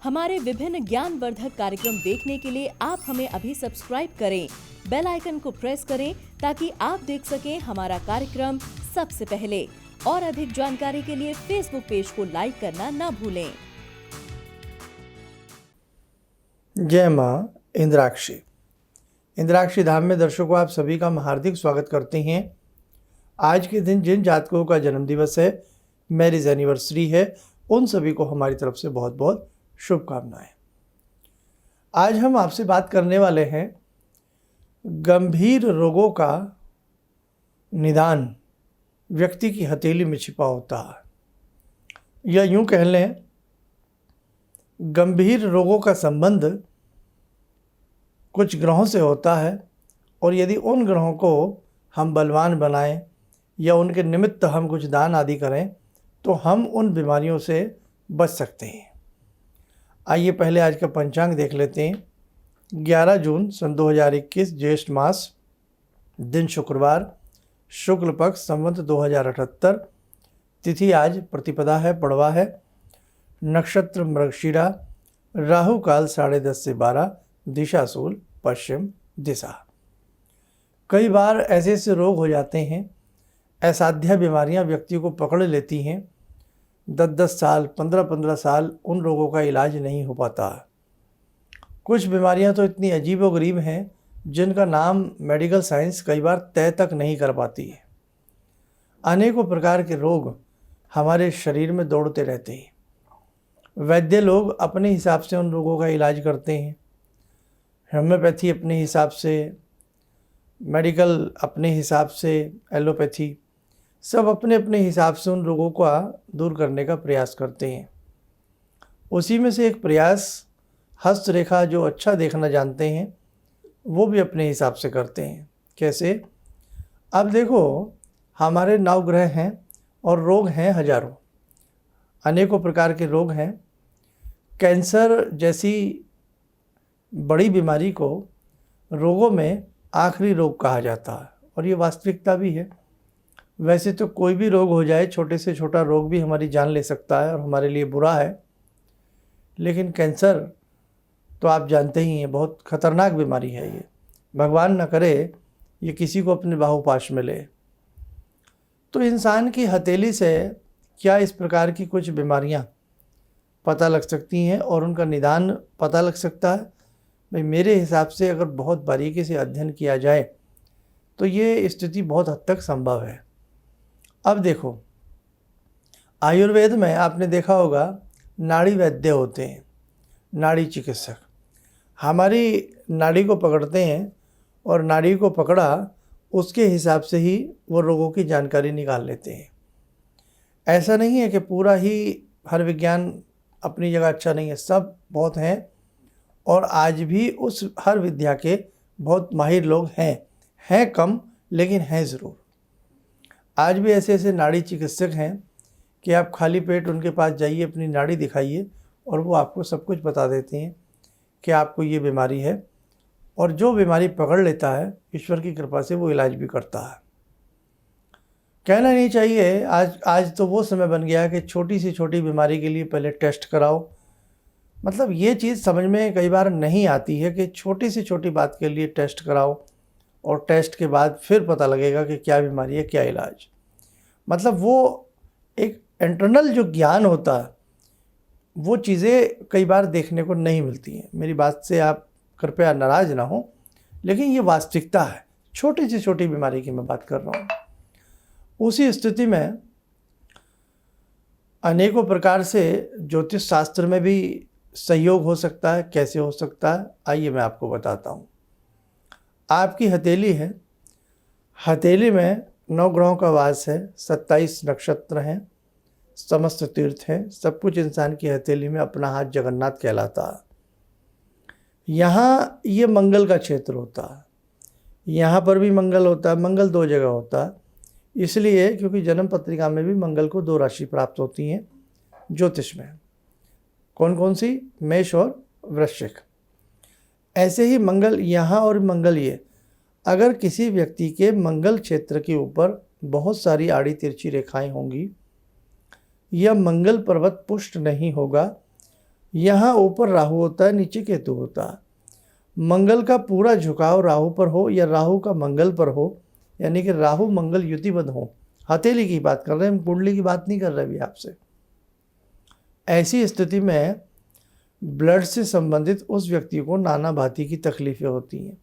हमारे विभिन्न ज्ञानवर्धक कार्यक्रम देखने के लिए आप हमें अभी सब्सक्राइब करें, बेल आइकन को प्रेस करें ताकि आप देख सकें हमारा कार्यक्रम सबसे पहले। और अधिक जानकारी के लिए फेसबुक पेज को लाइक करना ना भूलें। जय माँ इंद्राक्षी। इंद्राक्षी धाम में दर्शकों आप सभी का हार्दिक स्वागत करते हैं। आज के दिन जिन जातकों का जन्म दिवस है, मैरिज एनिवर्सरी है, उन सभी को हमारी तरफ से बहुत बहुत शुभकामनाएं। आज हम आपसे बात करने वाले हैं गंभीर रोगों का निदान व्यक्ति की हथेली में छिपा होता है, या यूं कह लें गंभीर रोगों का संबंध कुछ ग्रहों से होता है, और यदि उन ग्रहों को हम बलवान बनाएं या उनके निमित्त हम कुछ दान आदि करें तो हम उन बीमारियों से बच सकते हैं। आइए पहले आज का पंचांग देख लेते हैं। 11 जून सन 2021 ज्येष्ठ मास, दिन शुक्रवार, शुक्ल पक्ष, संवत 2078, तिथि आज प्रतिपदा है, पड़वा है, नक्षत्र मृगशिरा, राहु काल 10:30 से 12, दिशा शूल पश्चिम दिशा। कई बार ऐसे ऐसे रोग हो जाते हैं, असाध्य बीमारियां व्यक्ति को पकड़ लेती हैं। 10-10 साल, 15-15 साल उन रोगों का इलाज नहीं हो पाता। कुछ बीमारियां तो इतनी अजीबोगरीब हैं जिनका नाम मेडिकल साइंस कई बार तय तक नहीं कर पाती है। अनेकों प्रकार के रोग हमारे शरीर में दौड़ते रहते हैं। वैद्य लोग अपने हिसाब से उन रोगों का इलाज करते हैं, होम्योपैथी अपने हिसाब से, मेडिकल अपने हिसाब से, एलोपैथी, सब अपने अपने हिसाब से उन रोगों को दूर करने का प्रयास करते हैं। उसी में से एक प्रयास हस्तरेखा, जो अच्छा देखना जानते हैं वो भी अपने हिसाब से करते हैं। कैसे? अब देखो, हमारे 9 ग्रह हैं और रोग हैं हजारों, अनेकों प्रकार के रोग हैं। कैंसर जैसी बड़ी बीमारी को रोगों में आखिरी रोग कहा जाता है, और ये वास्तविकता भी है। वैसे तो कोई भी रोग हो जाए, छोटे से छोटा रोग भी हमारी जान ले सकता है और हमारे लिए बुरा है, लेकिन कैंसर तो आप जानते ही हैं, बहुत खतरनाक बीमारी है ये। भगवान न करे ये किसी को अपने बाहुपाश में ले। तो इंसान की हथेली से क्या इस प्रकार की कुछ बीमारियां पता लग सकती हैं और उनका निदान पता लग सकता है? भाई मेरे हिसाब से अगर बहुत बारीकी से अध्ययन किया जाए तो ये स्थिति बहुत हद तक संभव है। अब देखो, आयुर्वेद में आपने देखा होगा नाड़ी वैद्य होते हैं, नाड़ी चिकित्सक। हमारी नाड़ी को पकड़ते हैं और नाड़ी को पकड़ा उसके हिसाब से ही वो रोगों की जानकारी निकाल लेते हैं। ऐसा नहीं है कि पूरा ही हर विज्ञान अपनी जगह अच्छा नहीं है, सब बहुत हैं, और आज भी उस हर विद्या के बहुत माहिर लोग हैं कम, लेकिन हैं ज़रूर। आज भी ऐसे ऐसे नाड़ी चिकित्सक हैं कि आप खाली पेट उनके पास जाइए, अपनी नाड़ी दिखाइए और वो आपको सब कुछ बता देते हैं कि आपको ये बीमारी है, और जो बीमारी पकड़ लेता है ईश्वर की कृपा से वो इलाज भी करता है। कहना नहीं चाहिए, आज तो वो समय बन गया है कि छोटी से छोटी बीमारी के लिए पहले टेस्ट कराओ। मतलब ये चीज़ समझ में कई बार नहीं आती है कि छोटी से छोटी बात के लिए टेस्ट कराओ और टेस्ट के बाद फिर पता लगेगा कि क्या बीमारी है, क्या इलाज। मतलब वो एक इंटरनल जो ज्ञान होता है वो चीज़ें कई बार देखने को नहीं मिलती हैं। मेरी बात से आप कृपया नाराज़ ना हो, लेकिन ये वास्तविकता है। छोटी से छोटी बीमारी की मैं बात कर रहा हूँ। उसी स्थिति में अनेकों प्रकार से ज्योतिष शास्त्र में भी सहयोग हो सकता है। कैसे हो सकता है, आइए मैं आपको बताता हूँ। आपकी हथेली है, हथेली में 9 ग्रहों का वास है, 27 नक्षत्र हैं, समस्त तीर्थ हैं, सब कुछ इंसान की हथेली में। अपना हाथ जगन्नाथ कहलाता है। यहाँ ये मंगल का क्षेत्र होता है, यहाँ पर भी मंगल होता है। मंगल 2 जगह होता है, इसलिए क्योंकि जन्म पत्रिका में भी मंगल को 2 राशि प्राप्त होती हैं ज्योतिष में। कौन कौन सी? मेष और वृश्चिक। ऐसे ही मंगल यहाँ और मंगल ये अगर किसी व्यक्ति के मंगल क्षेत्र के ऊपर बहुत सारी आड़ी तिरछी रेखाएं होंगी या मंगल पर्वत पुष्ट नहीं होगा, यहाँ ऊपर राहु होता है, नीचे केतु होता है, मंगल का पूरा झुकाव राहु पर हो या राहु का मंगल पर हो, यानी कि राहु मंगल युतिबद्ध हो, हथेली की बात कर रहे हैं, कुंडली की बात नहीं कर रहे अभी आपसे। ऐसी स्थिति में ब्लड से संबंधित उस व्यक्ति को नाना भांति की तकलीफें होती हैं।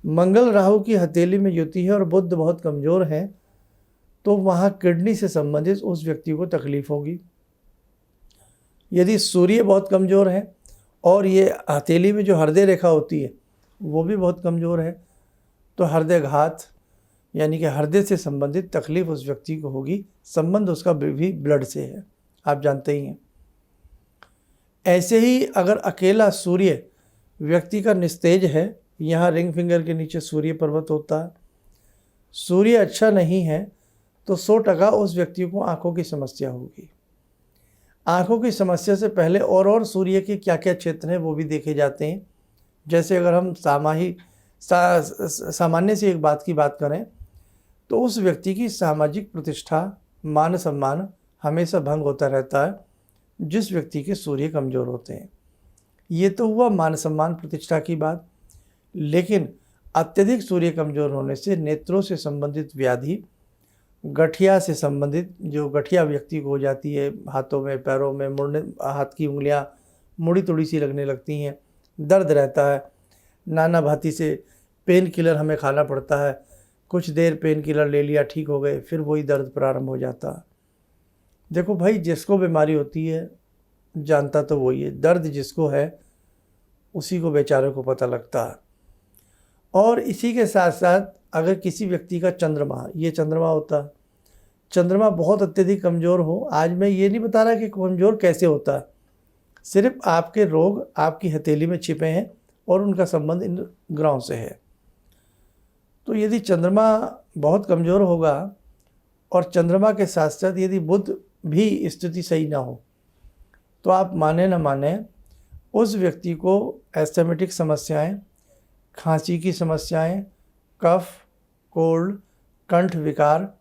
मंगल राहु की हथेली में युति है और बुध बहुत कमज़ोर है, तो वहाँ किडनी से संबंधित उस व्यक्ति को तकलीफ होगी। यदि सूर्य बहुत कमज़ोर है और ये हथेली में जो हृदय रेखा होती है वो भी बहुत कमज़ोर है, तो हृदयघात यानी कि हृदय से संबंधित तकलीफ उस व्यक्ति को होगी। संबंध उसका भी ब्लड से है, आप जानते ही हैं। ऐसे ही अगर अकेला सूर्य व्यक्ति का निस्तेज है, यहाँ रिंग फिंगर के नीचे सूर्य पर्वत होता है, सूर्य अच्छा नहीं है, तो 100% उस व्यक्ति को आँखों की समस्या होगी। आँखों की समस्या से पहले और सूर्य के क्या क्या क्षेत्र हैं वो भी देखे जाते हैं। जैसे अगर हम सामान्य से एक बात की बात करें तो उस व्यक्ति की सामाजिक प्रतिष्ठा, मान सम्मान हमेशा भंग होता रहता है जिस व्यक्ति के सूर्य कमज़ोर होते हैं। ये तो हुआ मान सम्मान प्रतिष्ठा की बात, लेकिन अत्यधिक सूर्य कमज़ोर होने से नेत्रों से संबंधित व्याधि, गठिया से संबंधित जो गठिया व्यक्ति को हो जाती है, हाथों में पैरों में मुड़ने, हाथ की उंगलियां मुड़ी तुड़ी सी लगने लगती हैं, दर्द रहता है, नाना भांति से पेन किलर हमें खाना पड़ता है, कुछ देर पेन किलर ले लिया, ठीक हो गए, फिर वही दर्द प्रारंभ हो जाता है। देखो भाई, जिसको बीमारी होती है जानता तो वही है, दर्द जिसको है उसी को बेचारे को पता लगता है। और इसी के साथ साथ अगर किसी व्यक्ति का चंद्रमा, ये चंद्रमा होता है, चंद्रमा बहुत अत्यधिक कमज़ोर हो, आज मैं ये नहीं बता रहा कि कमज़ोर कैसे होता है, सिर्फ आपके रोग आपकी हथेली में छिपे हैं और उनका संबंध इन ग्रहों से है। तो यदि चंद्रमा बहुत कमज़ोर होगा और चंद्रमा के साथ साथ यदि बुध भी स्थिति सही ना हो, तो आप माने ना माने उस व्यक्ति को एस्थमेटिक समस्याएं, खांसी की समस्याएं, कफ, कोल्ड, कंठ विकार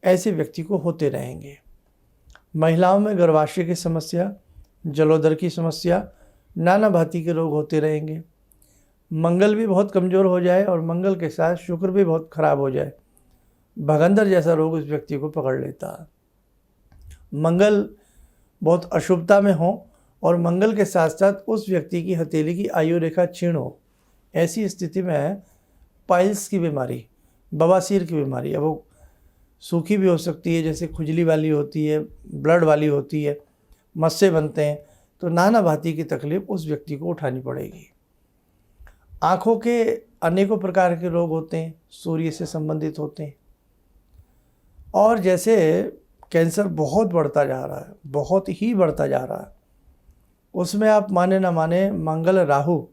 ऐसे व्यक्ति को होते रहेंगे। महिलाओं में गर्भाशय की समस्या, जलोदर की समस्या, नाना भांति के रोग होते रहेंगे। मंगल भी बहुत कमज़ोर हो जाए और मंगल के साथ शुक्र भी बहुत खराब हो जाए, भगंदर जैसा रोग उस व्यक्ति को पकड़ लेता है। मंगल बहुत अशुभता में हो और मंगल के साथ साथ उस व्यक्ति की हथेली की आयु रेखा क्षीण हो, ऐसी स्थिति में पाइल्स की बीमारी, बवासीर की बीमारी, अब वो सूखी भी हो सकती है, जैसे खुजली वाली होती है, ब्लड वाली होती है, मस्से बनते हैं, तो नाना भांति की तकलीफ उस व्यक्ति को उठानी पड़ेगी। आँखों के अनेकों प्रकार के रोग होते हैं, सूर्य से संबंधित होते हैं। और जैसे कैंसर बहुत बढ़ता जा रहा है, बहुत ही बढ़ता जा रहा है, उसमें आप माने ना माने मंगल राहु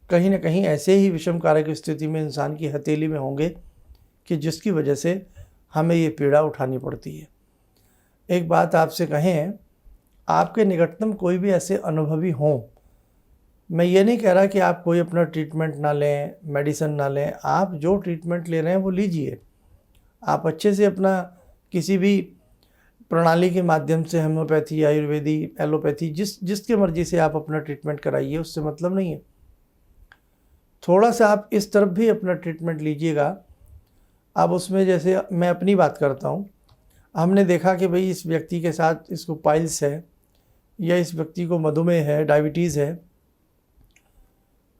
कहीं ना कहीं ऐसे ही विषम कारक स्थिति में इंसान की हथेली में होंगे कि जिसकी वजह से हमें ये पीड़ा उठानी पड़ती है। एक बात आपसे कहें, आपके निकटतम कोई भी ऐसे अनुभवी हों, मैं ये नहीं कह रहा कि आप कोई अपना ट्रीटमेंट ना लें, मेडिसिन ना लें, आप जो ट्रीटमेंट ले रहे हैं वो लीजिए। आप अच्छे से अपना किसी भी प्रणाली के माध्यम से, होम्योपैथी, आयुर्वेदी, एलोपैथी, जिसके मर्जी से आप अपना ट्रीटमेंट कराइए, उससे मतलब नहीं है। थोड़ा सा आप इस तरफ भी अपना ट्रीटमेंट लीजिएगा। अब उसमें जैसे मैं अपनी बात करता हूँ, हमने देखा कि भाई इस व्यक्ति के साथ इसको पाइल्स है या इस व्यक्ति को मधुमेह है, डायबिटीज़ है,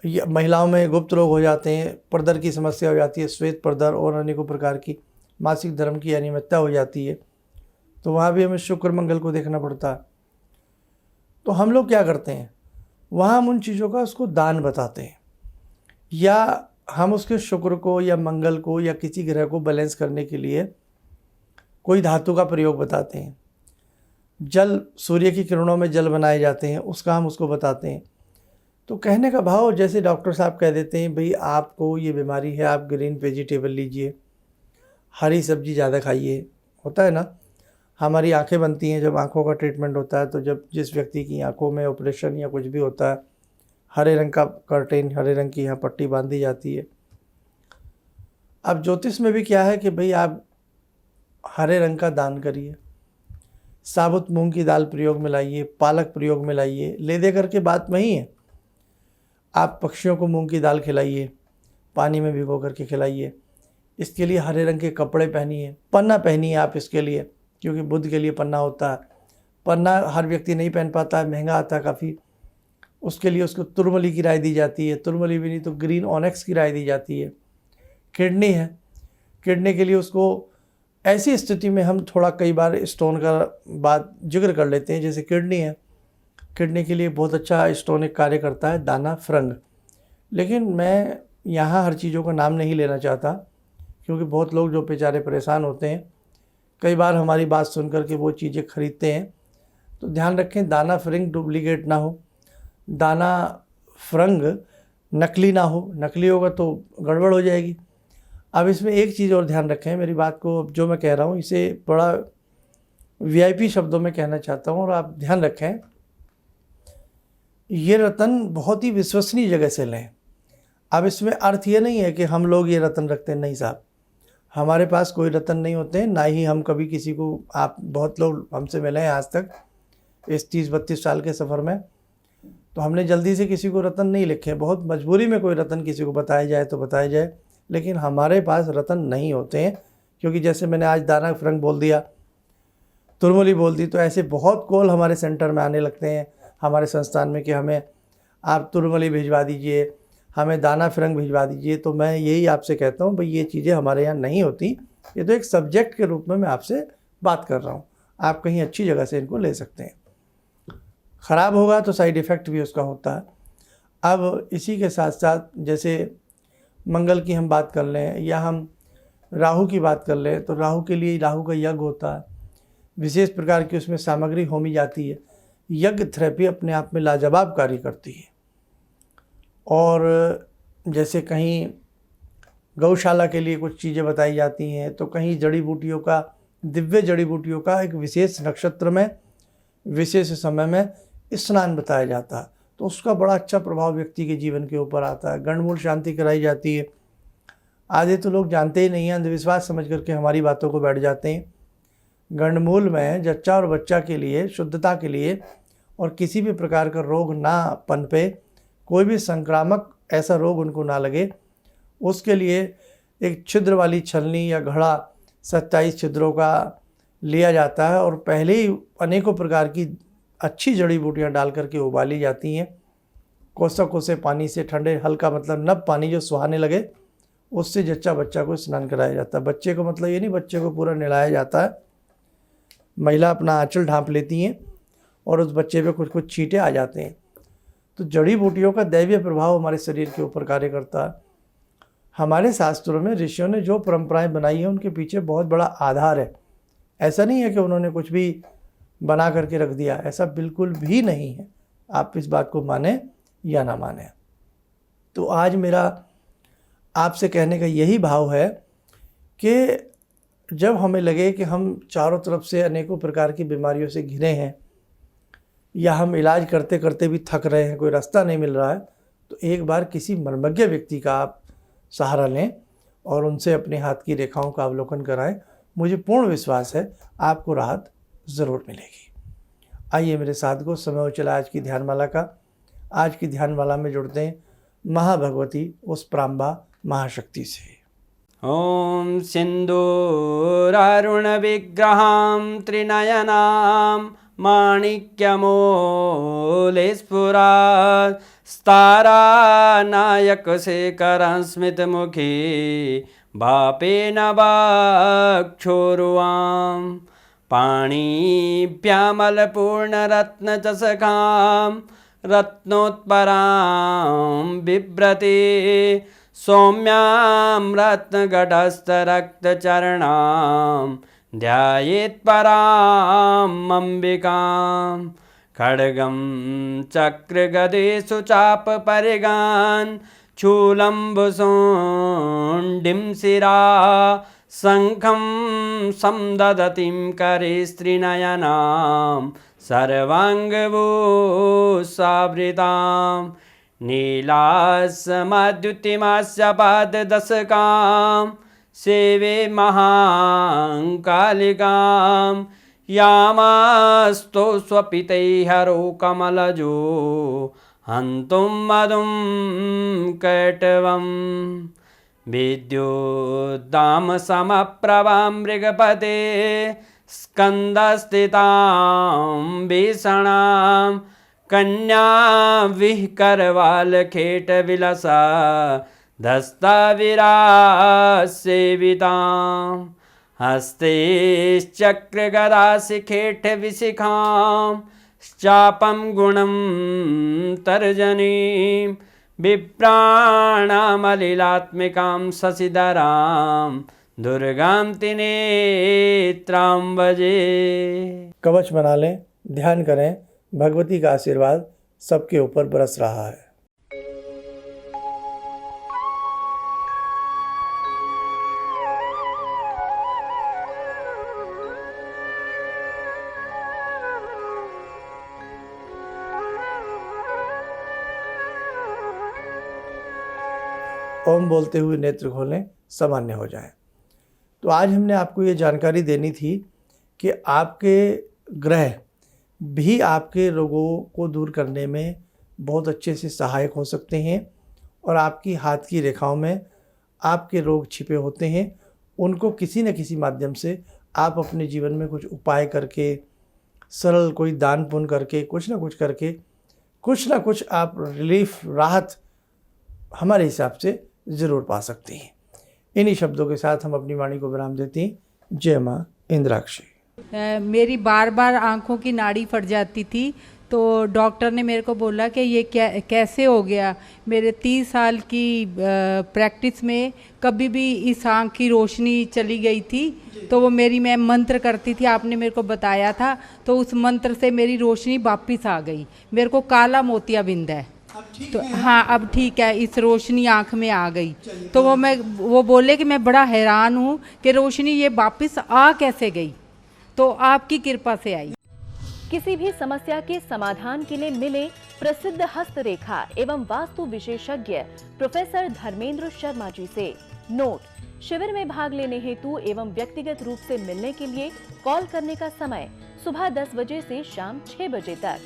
या महिलाओं में गुप्त रोग हो जाते हैं, परदर की समस्या हो जाती है, श्वेत परदर और अनेकों प्रकार की मासिक धर्म की अनियमितता हो जाती है, तो वहाँ भी हमें शुक्र मंगल को देखना पड़ता है। तो हम लोग क्या करते हैं, वहाँ हम उन चीज़ों का उसको दान बताते हैं, या हम उसके शुक्र को या मंगल को या किसी ग्रह को बैलेंस करने के लिए कोई धातु का प्रयोग बताते हैं। जल, सूर्य की किरणों में जल बनाए जाते हैं, उसका हम उसको बताते हैं। तो कहने का भाव, जैसे डॉक्टर साहब कह देते हैं भाई आपको ये बीमारी है, आप ग्रीन वेजिटेबल लीजिए, हरी सब्जी ज़्यादा खाइए, होता है ना। हमारी आंखें बनती हैं जब आंखों का ट्रीटमेंट होता है, तो जब जिस व्यक्ति की आंखों में ऑपरेशन या कुछ भी होता है, हरे रंग का कर्टेन, हरे रंग की यहाँ पट्टी बांधी जाती है। अब ज्योतिष में भी क्या है कि भाई आप हरे रंग का दान करिए, साबुत मूंग की दाल प्रयोग में लाइए, पालक प्रयोग में लाइए, ले दे करके बात वही है। आप पक्षियों को मूंग की दाल खिलाइए, पानी में भिगो करके खिलाइए। इसके लिए हरे रंग के कपड़े पहनिए, पन्ना पहनिए आप इसके लिए, क्योंकि बुध के लिए पन्ना होता है। पन्ना हर व्यक्ति नहीं पहन पाता है, महंगा आता है काफ़ी, उसके लिए उसको तुरमली की राय दी जाती है, तुरमली भी नहीं तो ग्रीन ऑनेक्स की राय दी जाती है। किडनी है, किडनी के लिए उसको ऐसी स्थिति में हम थोड़ा कई बार स्टोन का बात जिक्र कर लेते हैं। जैसे किडनी है, किडनी के लिए बहुत अच्छा स्टोन एक कार्य करता है, दाना फ्रंग। लेकिन मैं यहाँ हर चीज़ों का नाम नहीं लेना चाहता, क्योंकि बहुत लोग जो बेचारे परेशान होते हैं कई बार हमारी बात सुन कर के वो चीज़ें खरीदते हैं। तो ध्यान रखें दाना फ्रंग डुप्लीकेट ना हो, दाना फ्रंग नकली ना हो। नकली होगा तो गड़बड़ हो जाएगी। अब इसमें एक चीज़ और ध्यान रखें, मेरी बात को जो मैं कह रहा हूँ इसे बड़ा वीआईपी शब्दों में कहना चाहता हूँ और आप ध्यान रखें, ये रतन बहुत ही विश्वसनीय जगह से लें। अब इसमें अर्थ ये नहीं है कि हम लोग ये रतन रखते हैं, नहीं साहब, हमारे पास कोई रतन नहीं होते हैं, ना ही हम कभी किसी को, आप बहुत लोग हमसे मिले हैं आज तक इस 30-32 साल के सफ़र में, तो हमने जल्दी से किसी को रतन नहीं लिखे। बहुत मजबूरी में कोई रतन किसी को बताया जाए तो बताया जाए, लेकिन हमारे पास रतन नहीं होते हैं। क्योंकि जैसे मैंने आज दाना फ्रंग बोल दिया, तुरमली बोल दी, तो ऐसे बहुत कॉल हमारे सेंटर में आने लगते हैं, हमारे संस्थान में, कि हमें आप तुरमली भिजवा दीजिए, हमें दाना फ्रंग भिजवा दीजिए। तो मैं यही आपसे कहता हूँ भाई ये चीज़ें हमारे यहाँ नहीं होती। ये तो एक सब्जेक्ट के रूप में मैं आपसे बात कर रहा हूँ, आप कहीं अच्छी जगह से इनको ले सकते हैं। ख़राब होगा तो साइड इफ़ेक्ट भी उसका होता है। अब इसी के साथ साथ जैसे मंगल की हम बात कर लें या हम राहु की बात कर लें, तो राहु के लिए राहु का यज्ञ होता है, विशेष प्रकार की उसमें सामग्री होमी जाती है। यज्ञ थेरेपी अपने आप में लाजवाब कार्य करती है। और जैसे कहीं गौशाला के लिए कुछ चीज़ें बताई जाती हैं, तो कहीं जड़ी बूटियों का, दिव्य जड़ी बूटियों का एक विशेष नक्षत्र में, विशेष समय में स्नान बताया जाता है, तो उसका बड़ा अच्छा प्रभाव व्यक्ति के जीवन के ऊपर आता है। गंडमूल शांति कराई जाती है। आधे तो लोग जानते ही नहीं हैं, अंधविश्वास समझ करके हमारी बातों को बैठ जाते हैं। गंडमूल में जच्चा और बच्चा के लिए, शुद्धता के लिए, और किसी भी प्रकार का रोग ना पनपे, कोई भी संक्रामक ऐसा रोग उनको ना लगे, उसके लिए एक छिद्र वाली छलनी या घड़ा 27 छिद्रों का लिया जाता है और पहले ही अनेकों प्रकार की अच्छी जड़ी बूटियाँ डाल करके उबाली जाती हैं। कोसा कोसे पानी से, ठंडे हल्का मतलब नब पानी जो सुहाने लगे, उससे जच्चा बच्चा को स्नान कराया जाता है। बच्चे को मतलब ये नहीं बच्चे को पूरा नहलाया जाता है, महिला अपना आंचल ढांप लेती हैं और उस बच्चे पे कुछ कुछ छींटे आ जाते हैं। तो जड़ी बूटियों का दैवीय प्रभाव हमारे शरीर के ऊपर कार्य करता है। हमारे शास्त्रों में ऋषियों ने जो परंपराएं बनाई हैं उनके पीछे बहुत बड़ा आधार है। ऐसा नहीं है कि उन्होंने कुछ भी बना करके रख दिया, ऐसा बिल्कुल भी नहीं है। आप इस बात को माने या ना माने। तो आज मेरा आपसे कहने का यही भाव है कि जब हमें लगे कि हम चारों तरफ से अनेकों प्रकार की बीमारियों से घिरे हैं, या हम इलाज करते करते भी थक रहे हैं, कोई रास्ता नहीं मिल रहा है, तो एक बार किसी मर्मज्ञ व्यक्ति का आप सहारा लें और उनसे अपने हाथ की रेखाओं का अवलोकन कराएं। मुझे पूर्ण विश्वास है आपको राहत ज़रूर मिलेगी। आइए मेरे साथ को समय हो चला आज की ध्यानमाला का। आज की ध्यानमाला में जुड़ते हैं महाभगवती उस प्राम्बा महाशक्ति से। ॐ सिन्दूरारुणविग्रहां त्रिनयनां माणिक्यमूलस्फुरात् स्तारानायकशेखरं स्मितमुखी भापेन वक्षोरुवां पाणिभ्यामलपूर्णरत्नचषकां रत्नोत्परां बिभ्रति सौम्यां रत्नगटस्थरक्तचरणां ध्यायेत्पराम् अम्बिकां खड्गं चक्रगदेषु चापपरिगान् शूलम्बुशुण्डिं शिरा शङ्खं समदधतीं करे स्त्रीनयनां सर्वाङ्गभूषावृतां नीलास्मद्युतिमास्य पाददशकां सेवे महाकालिकां यामास्तो स्वपितैहरो कमलजो हन्तुं मधुं कैटवम् विद्युद्दाम समप्रभां मृगपते स्कन्दस्थितां भीषणां कन्या विहकरवालखेटविलसा धस्ताविरासेवितां हस्तैश्चक्रगदाशिखेटविशिखां चापं गुणं तर्जनीं विप्राणामलिलात्मिकां शशिधरां दुर्गां त्रिनेत्रां भजे। कवच बना लें, ध्यान करें, भगवती का आशीर्वाद सबके ऊपर बरस रहा है। ओम बोलते हुए नेत्र खोलें, सामान्य हो जाए। तो आज हमने आपको ये जानकारी देनी थी कि आपके ग्रह भी आपके रोगों को दूर करने में बहुत अच्छे से सहायक हो सकते हैं और आपकी हाथ की रेखाओं में आपके रोग छिपे होते हैं। उनको किसी न किसी माध्यम से आप अपने जीवन में कुछ उपाय करके, सरल कोई दान पुण्य करके, कुछ ना कुछ आप रिलीफ, राहत हमारे हिसाब से ज़रूर पा सकते हैं। इन्हीं शब्दों के साथ हम अपनी वाणी को विराम देते हैं। जय माँ इंद्राक्षी। मेरी बार बार आंखों की नाड़ी फट जाती थी, तो डॉक्टर ने मेरे को बोला कि ये कैसे हो गया। मेरे 30 साल की प्रैक्टिस में कभी भी इस आँख की रोशनी चली गई थी, तो वो मैं मंत्र करती थी, आपने मेरे को बताया था, तो उस मंत्र से मेरी रोशनी वापस आ गई। मेरे को काला मोतियाबिंद है, तो हाँ अब ठीक है, इस रोशनी आँख में आ गई। तो वो बोले कि मैं बड़ा हैरान हूँ कि रोशनी ये वापस आ कैसे गई, तो आपकी कृपा से आई। किसी भी समस्या के समाधान के लिए मिले प्रसिद्ध हस्तरेखा एवं वास्तु विशेषज्ञ प्रोफेसर धर्मेंद्र शर्मा जी से। नोट: शिविर में भाग लेने हेतु एवं व्यक्तिगत रूप से मिलने के लिए कॉल करने का समय सुबह 10 बजे से शाम 6 बजे तक।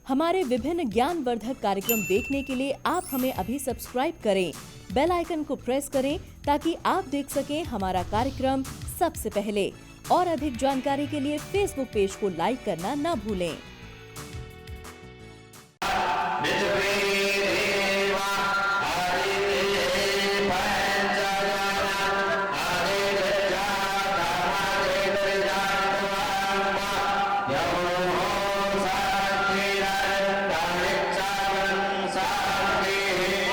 हमारे विभिन्न ज्ञानवर्धक कार्यक्रम देखने के लिए आप हमें अभी सब्सक्राइब करें, बेल आइकन को प्रेस करें ताकि आप देख सकें हमारा कार्यक्रम सबसे पहले। और अधिक जानकारी के लिए फेसबुक पेज को लाइक करना न भूलें।